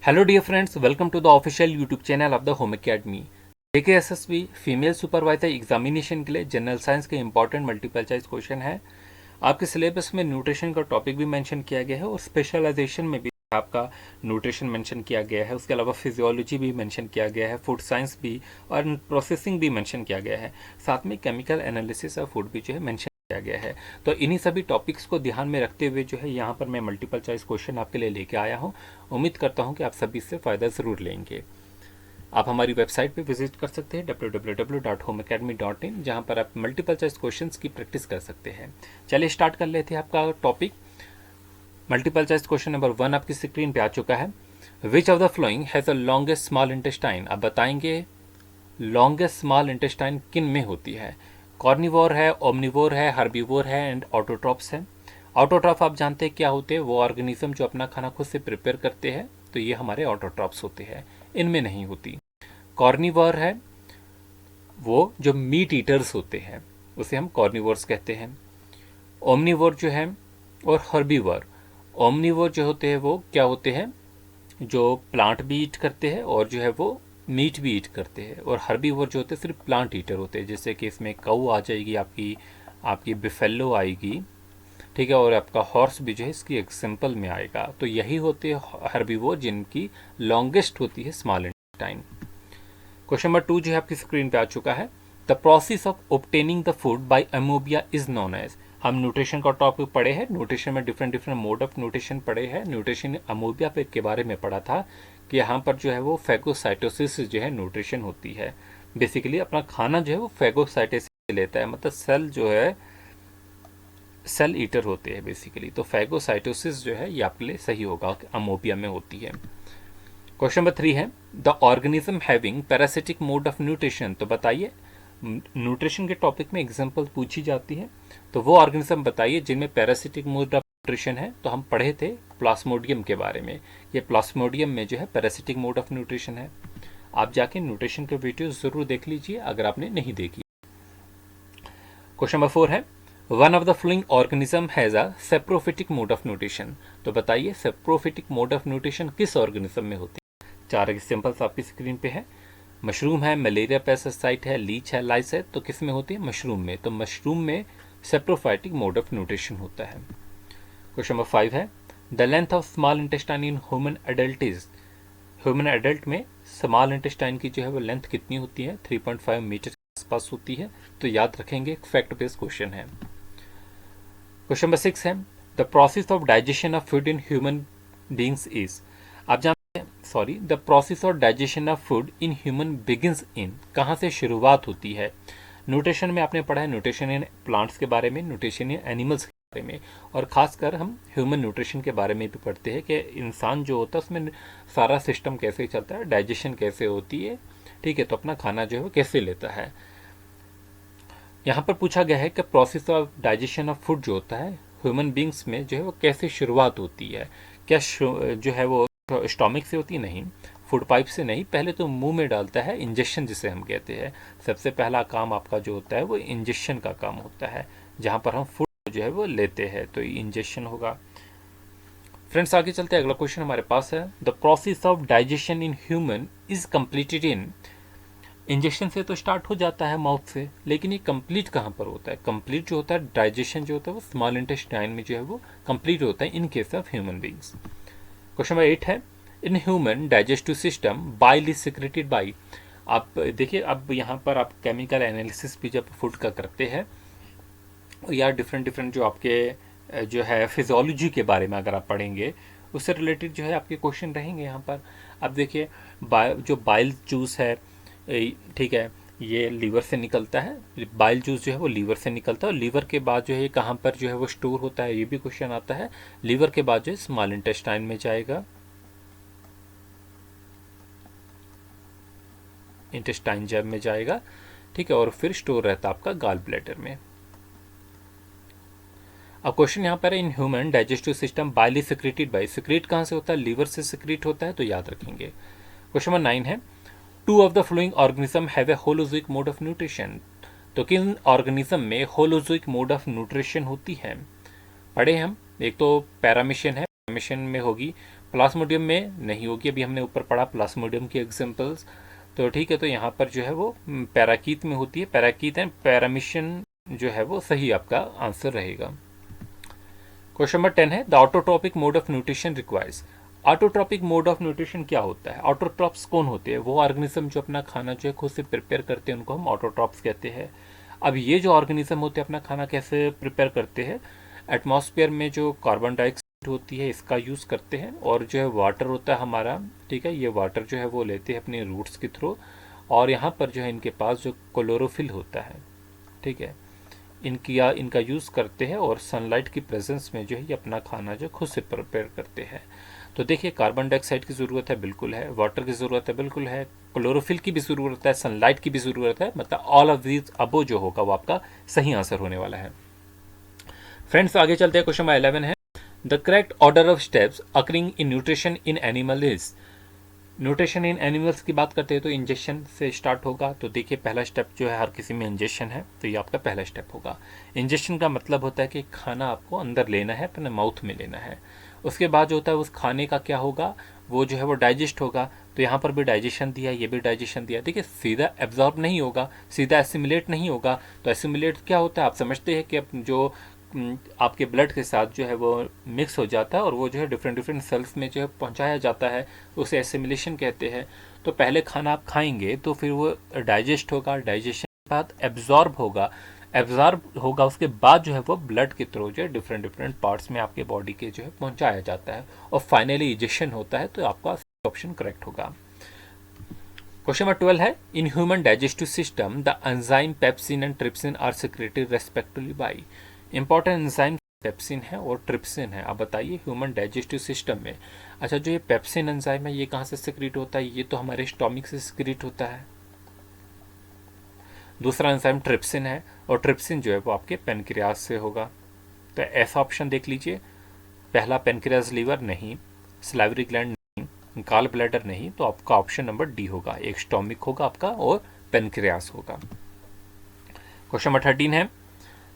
Hello dear friends, welcome to the official YouTube channel of the Home Academy। JKSSB female supervisor examination के लिए general science के important multiple choice question है। आपके syllabus में nutrition का topic भी mention किया गया है और स्पेशलाइजेशन में भी आपका न्यूट्रिशन मेंशन किया गया है। उसके अलावा फिजियोलॉजी भी मेंशन किया गया है, फूड साइंस भी और प्रोसेसिंग भी मेंशन किया गया है। साथ में केमिकल एनालिसिस और फूड भी जो है मेंशन किया गया है। तो इन्हीं सभी टॉपिक्स को ध्यान में रखते हुए जो है यहाँ पर मैं मल्टीपल चॉइस क्वेश्चन आपके लिए लेके आया हूँ। उम्मीद करता हूँ कि आप सभी इससे फ़ायदा ज़रूर लेंगे। आप हमारी वेबसाइट पे विजिट कर सकते हैं www.homeacademy.in, जहाँ पर आप मल्टीपल चॉइस क्वेश्चंस की प्रैक्टिस कर सकते हैं। चलिए स्टार्ट कर लेते हैं आपका topic. Multiple choice question number 1 आपकी स्क्रीन पे आ चुका है। Which of the flowing has a longest small intestine. आप बताएंगे लॉन्गेस्ट स्मॉल इंटेस्टाइन किन में होती है। कॉर्निवोर है, ओमनिवोर है, हर्बीवोर है एंड ऑटोट्रॉप्स है। ऑटोट्रॉप आप जानते हैं क्या होते हैं, वो ऑर्गेनिज्म जो अपना खाना खुद से प्रिपेयर करते हैं, तो ये हमारे ऑटोट्रॉप्स होते हैं, इनमें नहीं होती। कॉर्निवोर है वो जो मीट ईटर्स होते हैं, उसे हम कॉर्निवोर्स कहते हैं। ओमनिवोर जो है और हर्बीवोर। ओमनिवोर जो होते हैं वो क्या होते हैं, जो प्लांट भी ईट करते हैं और जो है वो मीट भी ईट करते हैं। और हर्बीवोर जो होते हैं सिर्फ प्लांट ईटर होते हैं, जैसे कि इसमें काऊ आ जाएगी, आपकी आपकी बिफेलो आएगी, ठीक है, और आपका हॉर्स भी जो है इसकी एग्जाम्पल में आएगा। तो यही होते हैं हर्बीवोर जिनकी लॉन्गेस्ट होती है स्मॉल इंटेस्टाइन। क्वेश्चन नंबर 2 जो है आपकी स्क्रीन पे आ चुका है। The process of obtaining the food by amoeba is known as. हम न्यूट्रिशन का टॉपिक पढ़े हैं, न्यूट्रिशन में different different mode of nutrition पढ़े हैं। न्यूट्रिशन अमोबिया पे के बारे में पढ़ा था कि यहाँ पर जो है वो फैगोसाइटोसिस जो है न्यूट्रिशन होती है। बेसिकली अपना खाना जो है वो फैगोसाइटोसिस लेता है, मतलब सेल जो है सेल ईटर होते हैं बेसिकली। तो फैगोसाइटोसिस जो है ये आपके लिए सही होगा, अमोबिया में होती है। क्वेश्चन नंबर 3 है the organism having parasitic mode of nutrition. तो बताइए, न्यूट्रिशन के टॉपिक में एग्जांपल पूछी जाती है, तो वो ऑर्गेनिज्म बताइए जिनमें पैरासिटिक मोड ऑफ न्यूट्रिशन है। तो हम पढ़े थे प्लाज्मोडियम के बारे में। ये प्लाज्मोडियम में जो है पैरासिटिक मोड ऑफ न्यूट्रिशन है। आप जाके न्यूट्रिशन के वीडियो जरूर देख लीजिए अगर आपने नहीं देखी। क्वेश्चन नंबर 4 है one of the flowing organism has a saprophytic mode of nutrition. तो बताइए सेप्रोफिटिक मोड ऑफ न्यूट्रिशन किस ऑर्गेनिज्म में होती है। 4 एग्जांपल्स आपकी स्क्रीन पे है। मशरूम है, मलेरिया पैरासाइट है, लीच है, लाइस है। तो किस में होती है, मशरूम में। तो मशरूम में सेप्रोफाइटिक मोड ऑफ न्यूट्रिशन होता है। क्वेश्चन नंबर 5 है the length of small intestine in human adult is. Human adult में स्मॉल इंटेस्टाइन की जो है वो लेंथ कितनी होती है, 3.5 मीटर के आसपास होती है। तो याद रखेंगे, फैक्ट बेस्ड क्वेश्चन है। क्वेश्चन नंबर 6 है the process of digestion of food in human beings is. आप जानते हैं, sorry, the process of digestion of food in human begins in, कहाँ से शुरुआत होती है। न्यूट्रिशन में आपने पढ़ा है न्यूट्रिशन इन प्लांट्स के बारे में, न्यूट्रिशन इन एनिमल्स के बारे में, और खासकर हम ह्यूमन न्यूट्रिशन के बारे में भी पढ़ते हैं कि इंसान जो होता है उसमें सारा सिस्टम कैसे चलता है, डाइजेशन कैसे होती है, ठीक है, तो अपना खाना जो है वो कैसे लेता है। यहाँ पर पूछा गया है कि process of digestion of food जो होता है ह्यूमन बींग्स में जो है वो कैसे शुरुआत होती है। क्या जो है वो स्टोमिक से होती है, नहीं, फूड पाइप से नहीं, पहले तो मुंह में डालता है, इंजेक्शन जिसे हम कहते हैं। सबसे पहला काम आपका जो होता है वो इंजेक्शन का काम होता है, जहाँ पर हम फूड जो है वो लेते हैं, तो इंजेक्शन होगा। फ्रेंड्स आगे चलते हैं, अगला क्वेश्चन हमारे पास है the process of digestion in human is completed in. Injection से तो स्टार्ट हो जाता है माउथ से, लेकिन ये कंप्लीट कहाँ पर होता है। कंप्लीट जो होता है डाइजेशन जो होता है वो स्मॉल इंटेस्टाइन में जो है वो कंप्लीट होता है in case of human beings. Question number 8 है in human digestive system bile is secreted by. आप देखिए, अब यहाँ पर आप केमिकल एनालिसिस भी जब फूड का करते हैं या डिफरेंट डिफरेंट जो आपके जो है फिजियोलॉजी के बारे में अगर आप पढ़ेंगे, उससे रिलेटेड जो है आपके क्वेश्चन रहेंगे यहाँ पर। अब देखिए जो बाइल जूस है, ठीक है, ये लीवर से निकलता है, बाइल जूस जो है वो लीवर से निकलता है, और लीवर के बाद जो है कहाँ पर जो है वो स्टोर होता है, ये भी क्वेश्चन आता है। लीवर के बाद जो है स्मॉल इंटेस्टाइन में जाएगा, इंटेस्टाइन जैब में जाएगा, ठीक है, और फिर स्टोर रहता है आपका गाल ब्लैडर में। अब क्वेश्चन यहाँ पर है in human digestive system bile is secreted by. Secrete कहाँ से होता है, लीवर से सिक्रेट होता है, तो याद रखेंगे। क्वेश्चन नंबर 9 है two of the flowing organism have a holozoic mode of nutrition. तो किन ऑर्गेनिज्म में होलोजोइक मोड ऑफ न्यूट्रिशन होती है, पढ़े हम। एक तो पैरामीशियन है, पैरामीशियन में होगी प्लाज्मोडियम में नहीं होगी, अभी हमने ऊपर पढ़ा प्लाज्मोडियम की एग्जांपल्स। तो ठीक है, तो यहाँ पर जो है वो पैराकीट में होती है। पैराकीट एंड पैरामीशियन जो है वो सही आपका आंसर रहेगा। क्वेश्चन नंबर 10 है the autotrophic mode of nutrition requires. Autotrophic mode of nutrition क्या होता है? ऑटोट्रॉप्स कौन होते हैं? वो ऑर्गेनिज्म जो अपना खाना जो है खुद से प्रिपेयर करते हैं, उनको हम ऑटोट्रॉप्स कहते हैं। अब ये जो ऑर्गेनिज्म होते हैं अपना खाना कैसे प्रिपेयर करते हैं? एटमॉस्फेयर में जो कार्बन डाइऑक्साइड होती है इसका यूज़ करते हैं, और जो है वाटर होता है हमारा, ठीक है, ये वाटर जो है वो लेते हैं अपने रूट्स के थ्रू, और यहाँ पर जो है इनके पास जो क्लोरोफिल होता है, ठीक है, इनका यूज़ करते हैं, और सनलाइट की प्रेजेंस में जो है ये अपना खाना जो खुद से प्रिपेयर करते हैं। तो देखिए, कार्बन डाइऑक्साइड की ज़रूरत है, बिल्कुल है, वाटर की ज़रूरत है, बिल्कुल है, क्लोरोफिल की भी ज़रूरत है, सनलाइट की भी ज़रूरत है, मतलब ऑल ऑफ दीज अबो जो होगा वो आपका सही आंसर होने वाला है। फ्रेंड्स, आगे चलते हैं। क्वेश्चन नंबर 11 है the correct order of steps occurring in nutrition in animal is. Nutrition in animals की बात करते हैं तो इंजेक्शन से स्टार्ट होगा। तो देखिए, पहला स्टेप जो है हर किसी में इंजेक्शन है, तो ये आपका पहला स्टेप होगा। इंजेक्शन का मतलब होता है कि खाना आपको अंदर लेना है, अपने माउथ में लेना है। उसके बाद जो होता है उस खाने का क्या होगा, वो जो है वो डाइजेस्ट होगा। तो यहाँ पर भी डाइजेशन दिया, ये भी डाइजेशन दिया। देखिए, सीधा एब्जॉर्ब नहीं होगा, सीधा एसिमुलेट नहीं होगा। तो एसिमुलेट क्या होता है, आप समझते हैं कि जो आपके ब्लड के साथ जो है वो मिक्स हो जाता है, और वो जो है डिफरेंट डिफरेंट सेल्स में जो है पहुंचाया जाता है, उसे एसिमिलेशन कहते हैं। तो पहले खाना आप खाएंगे तो फिर वो डाइजेस्ट होगा, डाइजेशन के बाद एब्जॉर्ब होगा, एब्जॉर्ब होगा उसके बाद जो है वो ब्लड के थ्रू जो है डिफरेंट डिफरेंट पार्ट्स में आपके बॉडी के जो है पहुंचाया जाता है, और फाइनली इजेक्शन होता है। तो आपका ऑप्शन करेक्ट होगा। क्वेश्चन नंबर 12 है in human digestive system the enzyme pepsin and trypsin are secreted respectively by. Important enzyme pepsin है और ट्रिप्सिन है। आप बताइए ह्यूमन डाइजेस्टिव सिस्टम में, अच्छा, जो ये पेप्सिन एंजाइम है ये कहाँ से सिक्रीट होता है? ये तो हमारे स्टोमिक से सिक्रीट होता है। दूसरा एंजाइम ट्रिप्सिन है, और ट्रिप्सिन जो है वो आपके पेनक्रियाज से होगा। तो ऐसा ऑप्शन देख लीजिए, पहला पेनक्रियाज लीवर नहीं, सलाइवरी ग्लैंड नहीं, गॉल ब्लैडर नहीं, तो आपका ऑप्शन नंबर डी होगा। एक स्टोमिक होगा आपका और पेनक्रियाज होगा। क्वेश्चन नंबर 13 है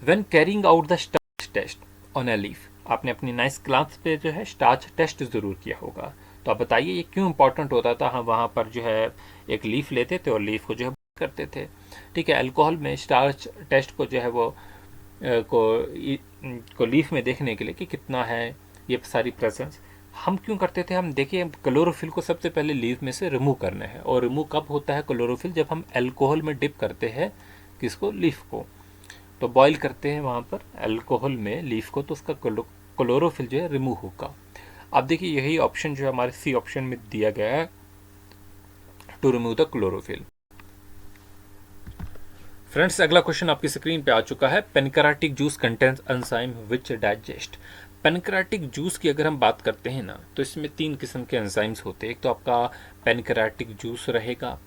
when carrying out the starch test on a leaf. आपने अपनी 9th क्लास पे जो है स्टार्च टेस्ट जरूर किया होगा। तो आप बताइए ये क्यों इंपॉर्टेंट होता था? हम वहाँ पर जो है एक लीफ लेते थे और लीफ को जो है करते थे, ठीक है। अल्कोहल में स्टार्च टेस्ट को जो है वो को लीफ में देखने के लिए कि कितना है ये सारी प्रेजेंस, हम क्यों करते थे? हम देखिए, क्लोरोफिल को सबसे पहले लीफ में से रिमूव करना है, और रिमूव कब होता है क्लोरोफिल? जब हम अल्कोहल में डिप करते हैं किसको? लीफ को। तो बॉईल करते हैं वहाँ पर अल्कोहल में लीफ को, तो उसका क्लोरोफिल जो है रिमूव होगा। अब देखिए, यही ऑप्शन जो है हमारे सी ऑप्शन में दिया गया है, to remove the chlorophyll. Friends, अगला क्वेश्चन आपकी स्क्रीन पे आ चुका है pancreatic juice contains enzyme which digest. Pancreatic juice की अगर हम बात करते हैं ना, तो इसमें 3 किस्म के एंजाइम्स होते हैं। एक तो आपका पेनक्राटिक जूस रहेगा,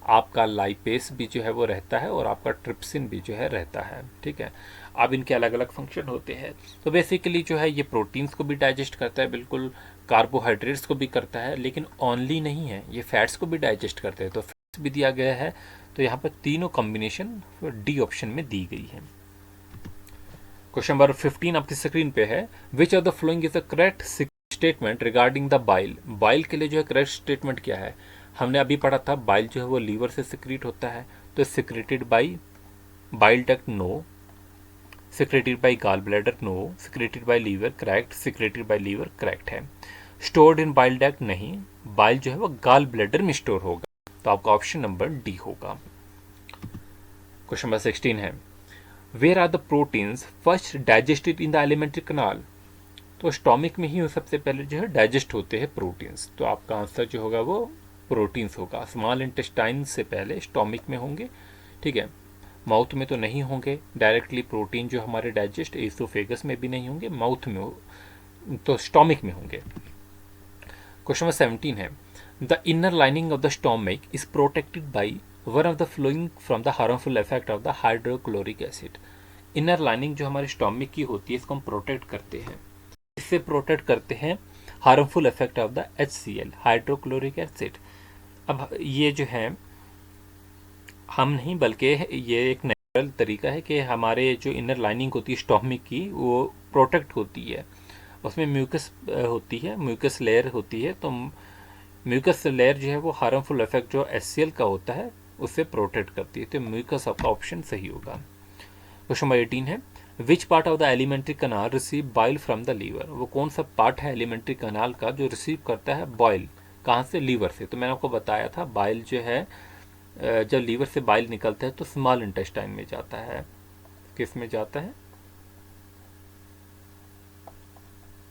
आपका लाइपेस भी जो है वो रहता है, और आपका ट्रिप्सिन भी जो है रहता है, ठीक है। अब इनके अलग अलग फंक्शन होते हैं। तो बेसिकली जो है ये प्रोटीन्स को भी डाइजेस्ट करता है, बिल्कुल, कार्बोहाइड्रेट्स को भी करता है, लेकिन ओनली नहीं है, ये फैट्स को भी डाइजेस्ट करते हैं। तो फैट्स भी दिया गया है, तो यहाँ पर तीनों कॉम्बिनेशन डी ऑप्शन में दी गई है। क्वेश्चन नंबर 15 आपकी स्क्रीन पे है which of the following is the correct statement regarding the bile. Bile के लिए जो है करेक्ट स्टेटमेंट क्या है? हमने अभी पढ़ा था बाइल जो है वो लीवर से सिक्रीट होता है, तो secreted by bile duct no, secreted by gall bladder no, secreted by liver correct, secreted by liver correct है। स्टोर्ड इन बाइल डक्ट नहीं, बाइल जो है वो गॉल ब्लैडर में स्टोर होगा, तो आपका ऑप्शन नंबर डी होगा। क्वेश्चन नंबर 16 है where are the proteins first digested in the alimentary canal. तो स्टोमिक में ही सबसे पहले जो है डाइजेस्ट होते हैं प्रोटीन्स, तो आपका आंसर जो होगा वो प्रोटीन्स होगा। स्मॉल इंटेस्टाइन से पहले स्टोमिक में होंगे, ठीक है, माउथ में तो नहीं होंगे डायरेक्टली। प्रोटीन जो हमारे डाइजेस्ट एसोफेगस में भी नहीं होंगे, माउथ में हो तो स्टोमिक में होंगे। क्वेश्चन नंबर 17 है the inner lining of the stomach is protected by one of the flowing from the harmful effect of the hydrochloric acid. Inner lining जो हमारे स्टोमिक की होती है इसको हम प्रोटेक्ट करते हैं, इससे प्रोटेक्ट करते हैं harmful effect of the HCl, hydrochloric acid. अब ये जो है हम नहीं, बल्कि ये एक नेचुरल तरीका है कि हमारे जो इनर लाइनिंग होती है स्टोमिक की वो प्रोटेक्ट होती है। उसमें म्यूकस होती है, म्यूकस लेयर होती है। तो म्यूकस लेयर जो है वो हार्मफुल इफेक्ट जो HCl का होता है उससे प्रोटेक्ट करती है। तो म्यूकस आपका ऑप्शन सही होगा। क्वेश्चन नंबर 18 है, which part of the alimentary canal receive bile from the liver. वो कौन सा पार्ट है एलिमेंट्री कनाल का जो रिसीव करता है बॉइल, कहाँ से? लीवर से। तो मैंने आपको बताया था बाइल जो है जब लीवर से बाइल निकलता है तो स्मॉल इंटेस्टाइन में जाता है। किस में जाता है?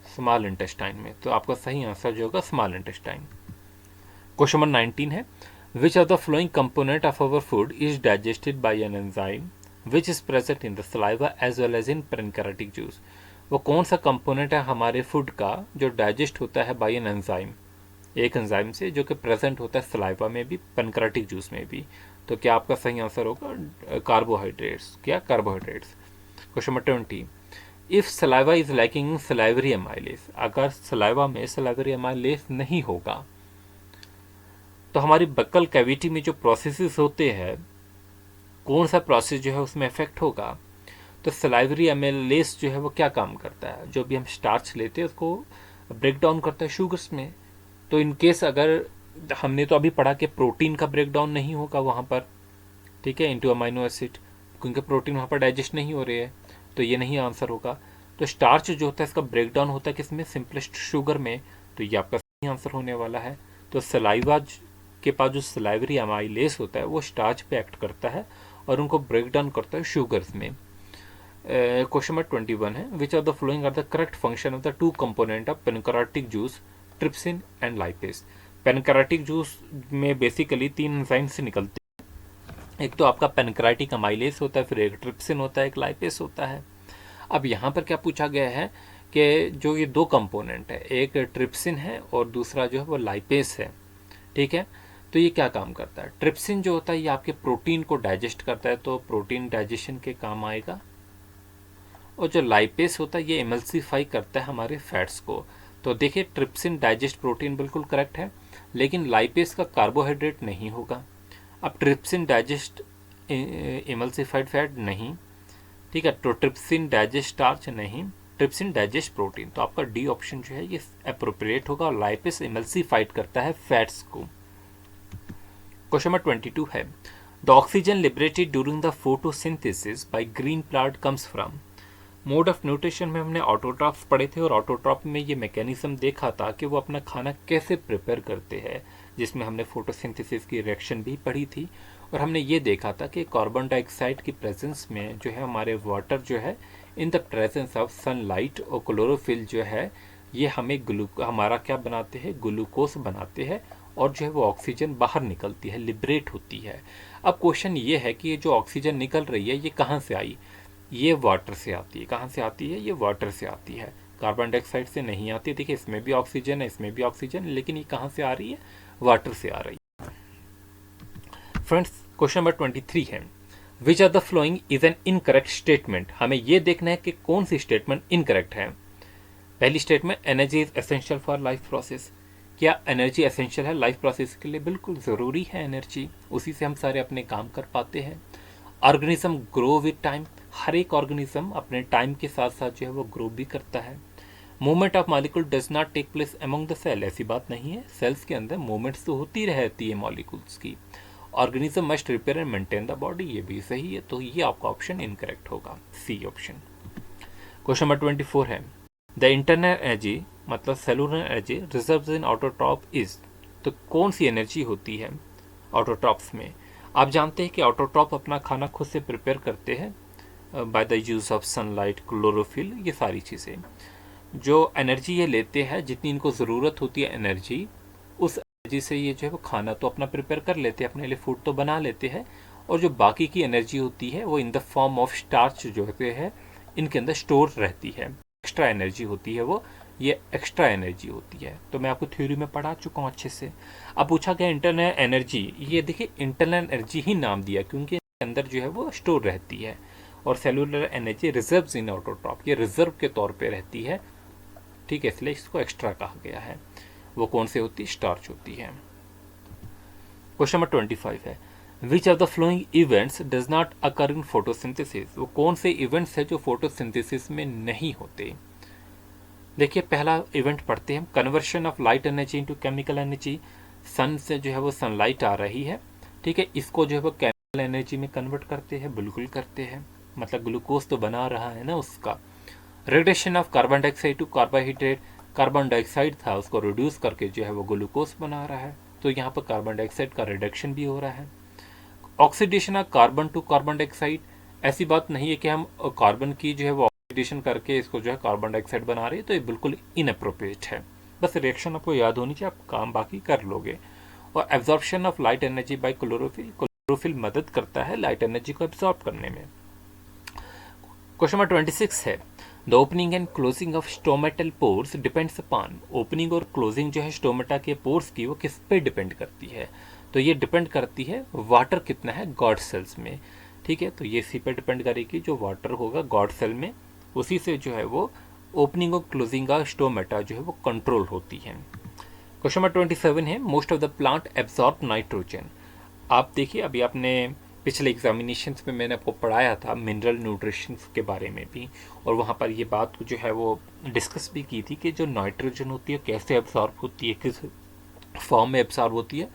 स्मॉल इंटेस्टाइन में। तो आपका सही आंसर जो होगा स्मॉल इंटेस्टाइन। क्वेश्चन नंबर 19 है, which of the following component of our food is digested by an enzyme which is present in the saliva as well as in pancreatic juice. वो कौन सा कंपोनेंट है हमारे food का जो digest होता है बाय एन एंजाइम, एक एंजाइम से, जो कि प्रेजेंट होता है सलाइवा में भी, पेनक्रेटिक जूस में भी। तो क्या आपका सही आंसर होगा कार्बोहाइड्रेट्स। क्या? Carbohydrates. Question number 20, if saliva is lacking in salivary amylase. अगर सलाइवा में सलाइवरी एमाइलेज नहीं होगा तो हमारी बक्कल कैविटी में जो प्रोसेसेस होते हैं, कौन सा प्रोसेस जो है उसमें इफेक्ट होगा? तो सलाइवरी एमाइलेज जो है वो क्या काम करता है? जो भी हम स्टार्च लेते हैं उसको ब्रेक डाउन करता है शुगर्स में। तो इन केस अगर हमने तो अभी पढ़ा कि प्रोटीन का ब्रेक डाउन नहीं होगा वहाँ पर, ठीक है, इनटू अमाइनो एसिड, क्योंकि प्रोटीन वहाँ पर डाइजेस्ट नहीं हो रही है, तो ये नहीं आंसर होगा। तो स्टार्च जो होता है इसका ब्रेक डाउन होता है किसमें? सिंपलेस्ट शुगर में। तो ये आपका सही आंसर होने वाला है। तो सलाइवा के पास जो सलाइवरी अमाइलेज होता है वो स्टार्च पे एक्ट करता है और उनको ब्रेक डाउन करता है शुगर्स में। क्वेश्चन नंबर 21 है, which of the following are the correct function of the two component of pancreatic juice, trypsin and lipase. Pancreatic juice में बेसिकली 3 एंजाइम से निकलते हैं। एक तो आपका पेनक्रेटिक अमाइलेज होता है, फिर एक ट्रिप्सिन होता है, एक लाइपेज होता है। अब यहाँ पर क्या पूछा गया है कि जो ये 2 कंपोनेंट है, एक ट्रिप्सिन है और दूसरा जो है वो लाइपेज है, ठीक है। तो ये क्या काम करता है? ट्रिप्सिन जो होता है ये आपके प्रोटीन को डाइजेस्ट करता है, तो प्रोटीन डाइजेशन के काम आएगा। और जो लाइपेज होता है ये एमल्सिफाई करता है हमारे फैट्स को। तो देखिए ट्रिप्सिन डाइजेस्ट प्रोटीन बिल्कुल करेक्ट है, लेकिन लाइपेज का कार्बोहाइड्रेट नहीं होगा। अब ट्रिप्सिन डाइजेस्ट एमल्सिफाइड फैट नहीं, ठीक है। तो ट्रिप्सिन डाइजेस्ट स्टार्च नहीं, ट्रिप्सिन डाइजेस्ट प्रोटीन। तो आपका डी ऑप्शन जो है ये अप्रोप्रिएट होगा। और लाइपेज एमल्सिफाइड करता है फैट्स को। क्वेश्चन नंबर 22 है, the oxygen liberated during the photosynthesis by green plant comes from. Mode of nutrition में हमने ऑटोट्रॉफ्स पढ़े थे और ऑटोट्रॉफ में ये मैकेनिज्म देखा था कि वो अपना खाना कैसे प्रिपेयर करते हैं, जिसमें हमने फोटोसिंथेसिस की रिएक्शन भी पढ़ी थी। और हमने ये देखा था कि कार्बन डाइऑक्साइड की प्रेजेंस में जो है हमारे वाटर जो है in the presence of sunlight और क्लोरोफिल जो है ये हमें हमारा क्या बनाते हैं? ग्लूकोज बनाते हैं और जो है वो ऑक्सीजन बाहर निकलती है, लिबरेट होती है। अब क्वेश्चन ये है कि ये जो ऑक्सीजन निकल रही है ये कहाँ से आई? ये वाटर से आती है। कहाँ से आती है? ये वाटर से आती है, कार्बन डाइऑक्साइड से नहीं आती है। देखिए इसमें भी ऑक्सीजन है, इसमें भी ऑक्सीजन, लेकिन ये कहाँ से आ रही है? वाटर से आ रही है। फ्रेंड्स क्वेश्चन नंबर 23 है, which are the following is an incorrect statement. हमें ये देखना है कि कौन सी स्टेटमेंट इनकरेक्ट है। पहली statement, energy is essential for life process. क्या एनर्जी एसेंशियल है लाइफ प्रोसेस के लिए? बिल्कुल ज़रूरी है एनर्जी, उसी से हम सारे अपने काम कर पाते हैं। Organism grow with time. हर एक ऑर्गेनिज्म अपने टाइम के साथ साथ जो है वो ग्रो भी करता है। Movement of molecule does not take place among the cell. ऐसी बात नहीं है, सेल्स के अंदर मूवमेंट्स तो होती रहती है मॉलिक्यूल्स की। Organism must repair and maintain the body, ये भी सही है। तो ये आपका ऑप्शन इनकरेक्ट होगा, सी ऑप्शन। क्वेश्चन नंबर 24 है, द इंटरनल एनर्जी मतलब cellular energy reserves in autotroph is. तो कौन सी एनर्जी होती है ऑटोट्रॉफ्स में? आप जानते हैं कि ऑटोट्रॉफ अपना खाना खुद से प्रिपेयर करते हैं by the use of sunlight, chlorophyll, ये सारी चीज़ें। जो एनर्जी ये लेते हैं, जितनी इनको ज़रूरत होती है एनर्जी, उस एनर्जी से ये जो है वो खाना तो अपना प्रिपेयर कर लेते हैं, अपने लिए फूड तो बना लेते हैं। और जो बाकी की एनर्जी होती है वो in the form of starch जो होते हैं इनके अंदर स्टोर रहती है। एक्स्ट्रा एनर्जी होती है वो, ये एक्स्ट्रा एनर्जी होती है। तो मैं आपको थ्योरी में पढ़ा चुका हूँ अच्छे से। अब पूछा गया इंटरनल एनर्जी, ये देखिए इंटरनल एनर्जी ही नाम दिया क्योंकि अंदर जो है वो स्टोर रहती है। और सेलुलर एनर्जी रिजर्व्स इन ऑटोट्रॉफ, ये रिजर्व के तौर पे रहती है, ठीक है, इसलिए इसको एक्स्ट्रा कहा गया है। वो कौन से होती है? स्टार्च होती है। क्वेश्चन नंबर 25 है, which of the flowing events does not occur in photosynthesis. वो कौन से इवेंट्स है जो फोटोसिंथेसिस में नहीं होते? देखिए पहला इवेंट पढ़ते हैं, conversion of light energy into chemical energy. Sun से जो है वो सनलाइट आ रही है, ठीक है, इसको जो है वो केमिकल एनर्जी में कन्वर्ट करते हैं, बिल्कुल करते हैं, मतलब ग्लूकोज तो बना रहा है ना उसका। Reduction of carbon dioxide to carbohydrate, carbon dioxide था उसको रिड्यूस करके जो है वो ग्लूकोज बना रहा है, तो यहाँ पर कार्बन डाइऑक्साइड का रिडक्शन भी हो रहा है। Oxidation of carbon to carbon dioxide, ऐसी बात नहीं है कि हम कार्बन की जो है वो ऑक्सीडेशन करके इसको जो है कार्बन डाइऑक्साइड बना रहे हैं, तो ये बिल्कुल इनअप्रोप्रिएट है। बस रिएक्शन आपको याद होनी चाहिए, आप काम बाकी कर लोगे। और absorption of light energy by chlorophyll, chlorophyll मदद करता है लाइट एनर्जी को एब्जॉर्ब करने में। क्वेश्चन नंबर 26 है, the opening and closing of stomatal pores depends upon, opening और क्लोजिंग जो है स्टोमेटा के पोर्स की वो किस पे डिपेंड करती है, तो ये डिपेंड करती है वाटर कितना है गॉड सेल्स में, ठीक है, तो ये इसी पे डिपेंड करेगी, जो वाटर होगा गॉड सेल में उसी से जो है वो ओपनिंग और क्लोजिंग का स्टोमेटा जो है वो कंट्रोल होती है। क्वेश्चन नंबर 27 है, most of the plant absorb nitrogen. आप देखिए अभी आपने पिछले एग्जामिनेशंस में मैंने आपको पढ़ाया था मिनरल न्यूट्रिशन के बारे में भी, और वहाँ पर ये बात जो है वो डिस्कस भी की थी कि जो नाइट्रोजन होती है कैसे एब्जॉर्ब होती है, किस फॉर्म में एब्जॉर्ब होती है।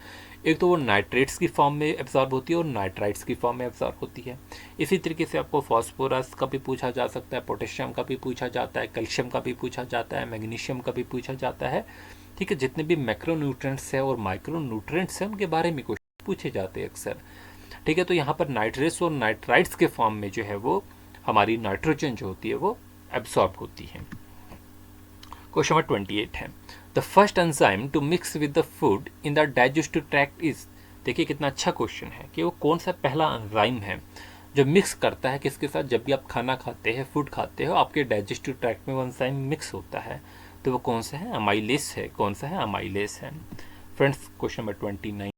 एक तो वो नाइट्रेट्स की फॉर्म में एब्जॉर्ब होती है और नाइट्राइट्स की फॉर्म में एब्जॉर्ब होती है। इसी तरीके से आपको फॉस्फोरस का भी पूछा जा सकता है, पोटेशियम का भी पूछा जाता है, कैल्शियम का भी पूछा जाता है, मैग्नीशियम का भी पूछा जाता है, ठीक है, जितने भी मैक्रो न्यूट्रेंट्स है और माइक्रो न्यूट्रेंट्स हैं उनके बारे में क्वेश्चन पूछे जाते हैं अक्सर, ठीक है, तो यहाँ पर नाइट्रेट्स और नाइट्राइट्स के फॉर्म में जो है वो हमारी नाइट्रोजन जो होती है वो एब्सॉर्ब होती है। क्वेश्चन नंबर 28 है, the first enzyme to mix with the food in the digestive tract is, देखिए कितना अच्छा क्वेश्चन है कि वो कौन सा पहला एंजाइम है जो मिक्स करता है किसके साथ, जब भी आप खाना खाते हैं फूड खाते हो आपके डाइजेस्टिव ट्रैक्ट में वो एंजाइम मिक्स होता है, तो वो कौन सा है, अमाइलेस है, कौन सा है, अमाइलेस है। फ्रेंड्स क्वेश्चन नंबर 29,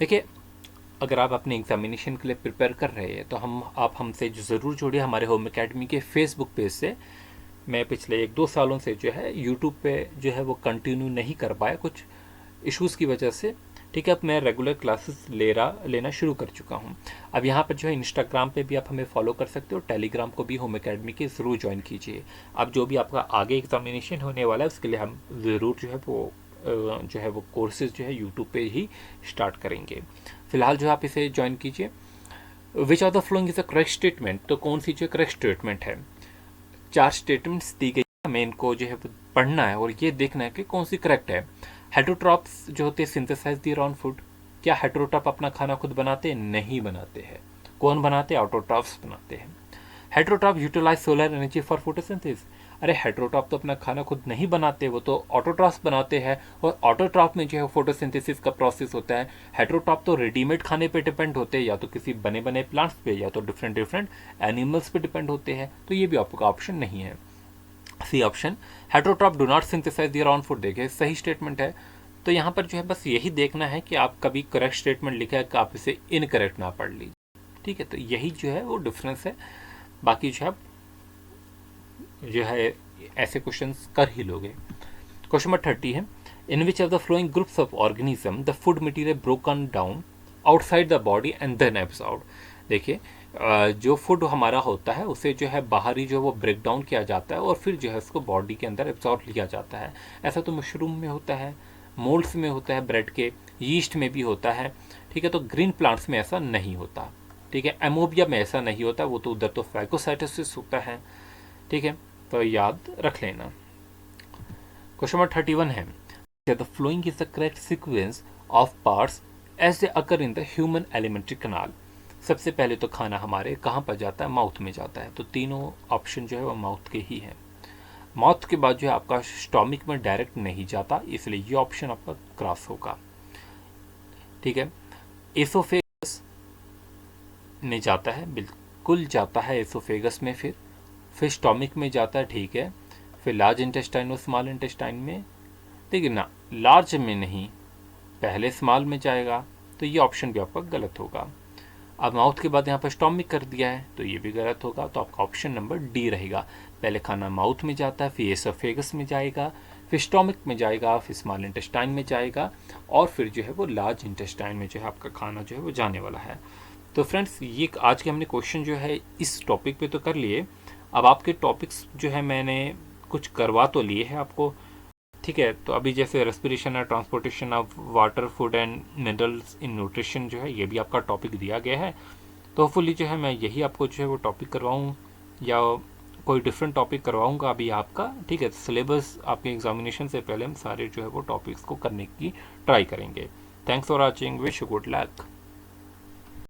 देखिए अगर आप अपने एग्जामिनेशन के लिए प्रिपेयर कर रहे हैं तो आप हमसे ज़रूर जुड़िए हमारे होम एकेडमी के फेसबुक पेज से। मैं पिछले 1-2 सालों से जो है यूट्यूब पे जो है वो कंटिन्यू नहीं कर पाया कुछ इश्यूज़ की वजह से, ठीक है, अब मैं रेगुलर क्लासेस लेना शुरू कर चुका हूँ। अब यहाँ पर जो है इंस्टाग्राम पे भी आप हमें फॉलो कर सकते हो, टेलीग्राम को भी होम एकेडमी के ज़रूर ज्वाइन कीजिए। अब जो भी आपका आगे एग्जामिनेशन होने वाला है उसके लिए हम ज़रूर जो है वो कोर्सेज जो है यूट्यूब पे ही स्टार्ट करेंगे। फिलहाल जो आप इसे ज्वाइन कीजिए। विच of the following is a correct statement, तो कौन सी जो करेक्ट स्टेटमेंट है, 4 स्टेटमेंट्स दी गई, हमें इनको जो है पढ़ना है और ये देखना है कि कौन सी करेक्ट है। हेटरोट्रॉप्स जो होते हैं सिंथेसाइज दी ऑन फूड, क्या हेटरोट्रॉप अपना खाना खुद बनाते हैं, नहीं बनाते हैं, कौन बनाते हैं, ऑटोट्रॉप्स बनाते हैं। Heterotroph utilise solar energy for photosynthesis, अरे हेटरोट्रॉप तो अपना खाना खुद नहीं बनाते, वो तो ऑटोट्रॉप्स बनाते हैं, और ऑटोट्रॉप में जो है फोटोसिंथेसिस का प्रोसेस होता है। हेटरोट्रॉप तो रेडीमेड खाने पे डिपेंड होते हैं, या तो किसी बने बने प्लांट्स पे या तो डिफरेंट डिफरेंट एनिमल्स पे डिपेंड होते हैं, तो ये भी आपका ऑप्शन नहीं है। C option, heterotroph do not synthesise their own food, देखिए सही स्टेटमेंट है। तो यहाँ पर जो है बस यही देखना है कि आप कभी करेक्ट स्टेटमेंट लिखा है कि आप इसे इनकरेक्ट ना पढ़ लीजिए, ठीक है, तो यही जो है वो डिफरेंस है। बाकी जो है जो है ऐसे क्वेश्चंस कर ही लोगे। क्वेश्चन नंबर 30 है, in which of the following groups of organism the food material broken down outside the body and then absorbed, देखिए जो फूड हमारा होता है उसे जो है बाहरी जो वो ब्रेक डाउन किया जाता है और फिर जो है उसको बॉडी के अंदर एब्सॉर्ब लिया जाता है। ऐसा तो मशरूम में होता है, मोल्ड्स में होता है, ब्रेड के यीस्ट में भी होता है, ठीक है, तो ग्रीन प्लांट्स में ऐसा नहीं होता, ठीक है, एमोबिया में ऐसा नहीं होता, वो तो उधर तो फैगोसाइटोसिस होता है, ठीक है, तो याद रख लेना। क्वेश्चन नंबर 31 है, the following is the correct sequence of parts as they occur in the human alimentary canal. सबसे पहले तो खाना हमारे कहाँ पर जाता है, माउथ में जाता है, तो तीनों ऑप्शन जो है वो माउथ के ही है। माउथ के बाद जो है आपका स्टॉमिक में डायरेक्ट नहीं जाता, इसलिए ये ऑप्शन आपका क्रॉस होगा, ठीक है। एसोफेगस में जाता है, बिल्कुल जाता है एसोफेगस में, फिर स्टॉमिक में जाता है, ठीक है, फिर लार्ज इंटेस्टाइन और स्मॉल इंटेस्टाइन में, लेकिन ना लार्ज में नहीं, पहले स्मॉल में जाएगा, तो ये ऑप्शन भी आपका गलत होगा। अब माउथ के बाद यहाँ पर स्टॉमिक कर दिया है तो ये भी गलत होगा, तो आपका ऑप्शन नंबर डी रहेगा। पहले खाना माउथ में जाता है, फिर एसोफेगस में जाएगा, फिर स्टॉमिक में जाएगा, फिर स्मॉल इंटेस्टाइन में जाएगा, और फिर जो है वो लार्ज इंटेस्टाइन में जो है आपका खाना जो है वो जाने वाला है। तो फ्रेंड्स ये आज के हमने क्वेश्चन जो है इस टॉपिक पे तो कर लिए। अब आपके टॉपिक्स जो है मैंने कुछ करवा तो लिए है आपको, ठीक है। तो अभी जैसे रेस्पिरेशन है, transportation of water, food and minerals in nutrition जो है ये भी आपका टॉपिक दिया गया है। तो होपफुली जो है मैं यही आपको जो है वो टॉपिक करवाऊँ या कोई डिफरेंट टॉपिक करवाऊँगा अभी आपका, ठीक है। सिलेबस आपके एग्जामिनेशन से पहले हम सारे जो है वो टॉपिक्स को करने की ट्राई करेंगे। Thanks for watching, wish you good luck.